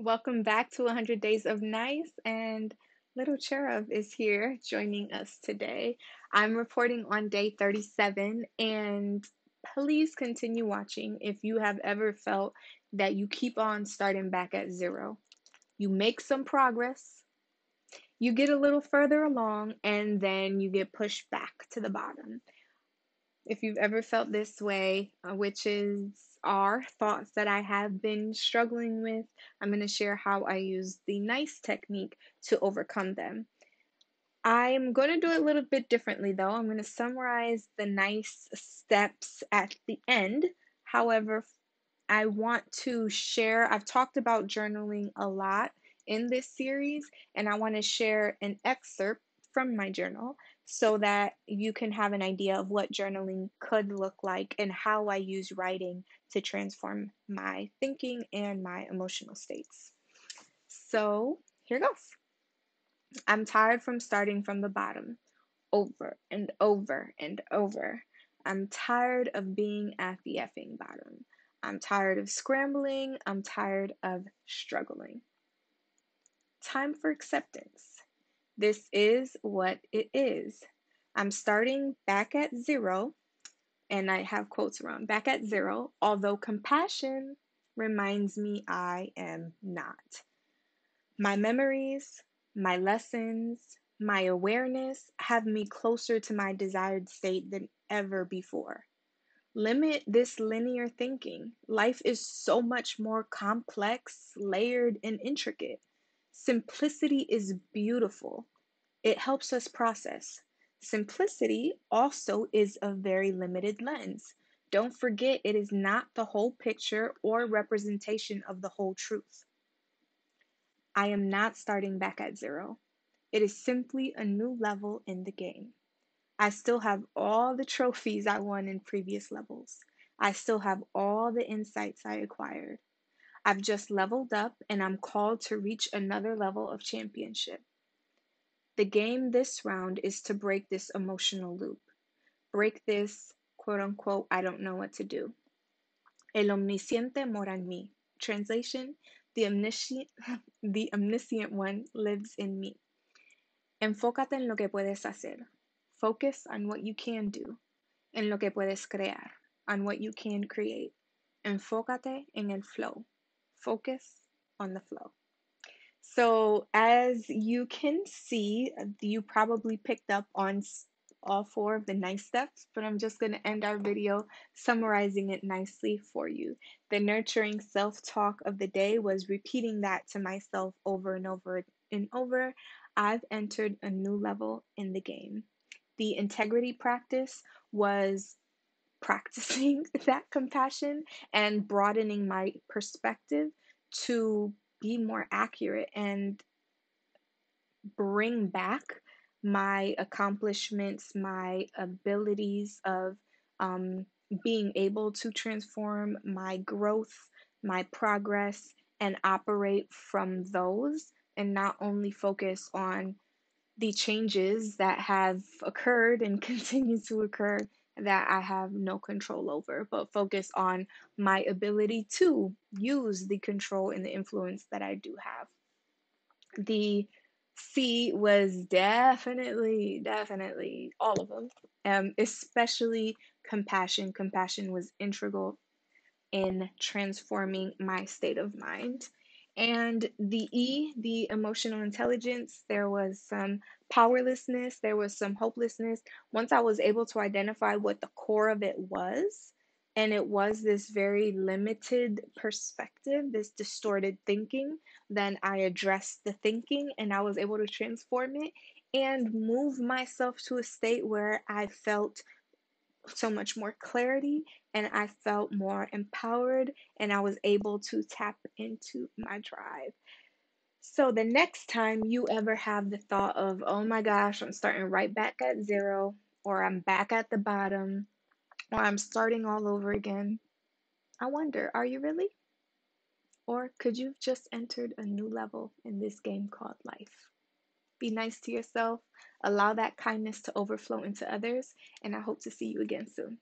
Welcome back to 100 Days of Nice, and little Cherub is here joining us today. I'm reporting on day 37, and please continue watching if you have ever felt that you keep on starting back at zero. You make some progress, you get a little further along, and then you get pushed back to the bottom. If you've ever felt this way, which are thoughts that I have been struggling with, I'm going to share how I use the NICE technique to overcome them. I'm going to do it a little bit differently though. I'm going to summarize the NICE steps at the end. However, I want to share, I've talked about journaling a lot in this series, and I want to share an excerpt from my journal so that you can have an idea of what journaling could look like and how I use writing to transform my thinking and my emotional states. So here goes. I'm tired from starting from the bottom, over and over and over. I'm tired of being at the effing bottom. I'm tired of scrambling. I'm tired of struggling. Time for acceptance. This is what it is. I'm starting back at zero, and I have quotes around back at zero, although compassion reminds me I am not. My memories, my lessons, my awareness have me closer to my desired state than ever before. Limit this linear thinking. Life is so much more complex, layered, and intricate. Simplicity is beautiful. It helps us process. Simplicity also is a very limited lens. Don't forget, it is not the whole picture or representation of the whole truth. I am not starting back at zero. It is simply a new level in the game. I still have all the trophies I won in previous levels. I still have all the insights I acquired. I've just leveled up and I'm called to reach another level of championship. The game this round is to break this emotional loop. Break this quote unquote, I don't know what to do. El omnisciente mora en mí. Translation, the omniscient one lives in me. Enfócate en lo que puedes hacer. Focus on what you can do. En lo que puedes crear. On what you can create. Enfócate en el flow. Focus on the flow. So, as you can see, you probably picked up on all four of the nice steps, but I'm just going to end our video summarizing it nicely for you. The nurturing self-talk of the day was repeating that to myself over and over and over. I've entered a new level in the game. The integrity practice was practicing that compassion and broadening my perspective to be more accurate and bring back my accomplishments, my abilities of being able to transform my growth, my progress, and operate from those, and not only focus on the changes that have occurred and continue to occur that I have no control over, but focus on my ability to use the control and the influence that I do have. The C was definitely all of them, especially compassion. Compassion was integral in transforming my state of mind. And the E, the emotional intelligence, there was some powerlessness, there was some hopelessness. Once I was able to identify what the core of it was, and it was this very limited perspective, this distorted thinking, then I addressed the thinking and I was able to transform it and move myself to a state where I felt so much more clarity and I felt more empowered and I was able to tap into my drive. So the next time you ever have the thought of, oh my gosh, I'm starting right back at zero, or I'm back at the bottom, or I'm starting all over again, I wonder, are you really? Or could you have just entered a new level in this game called life? Be nice to yourself, allow that kindness to overflow into others, and I hope to see you again soon.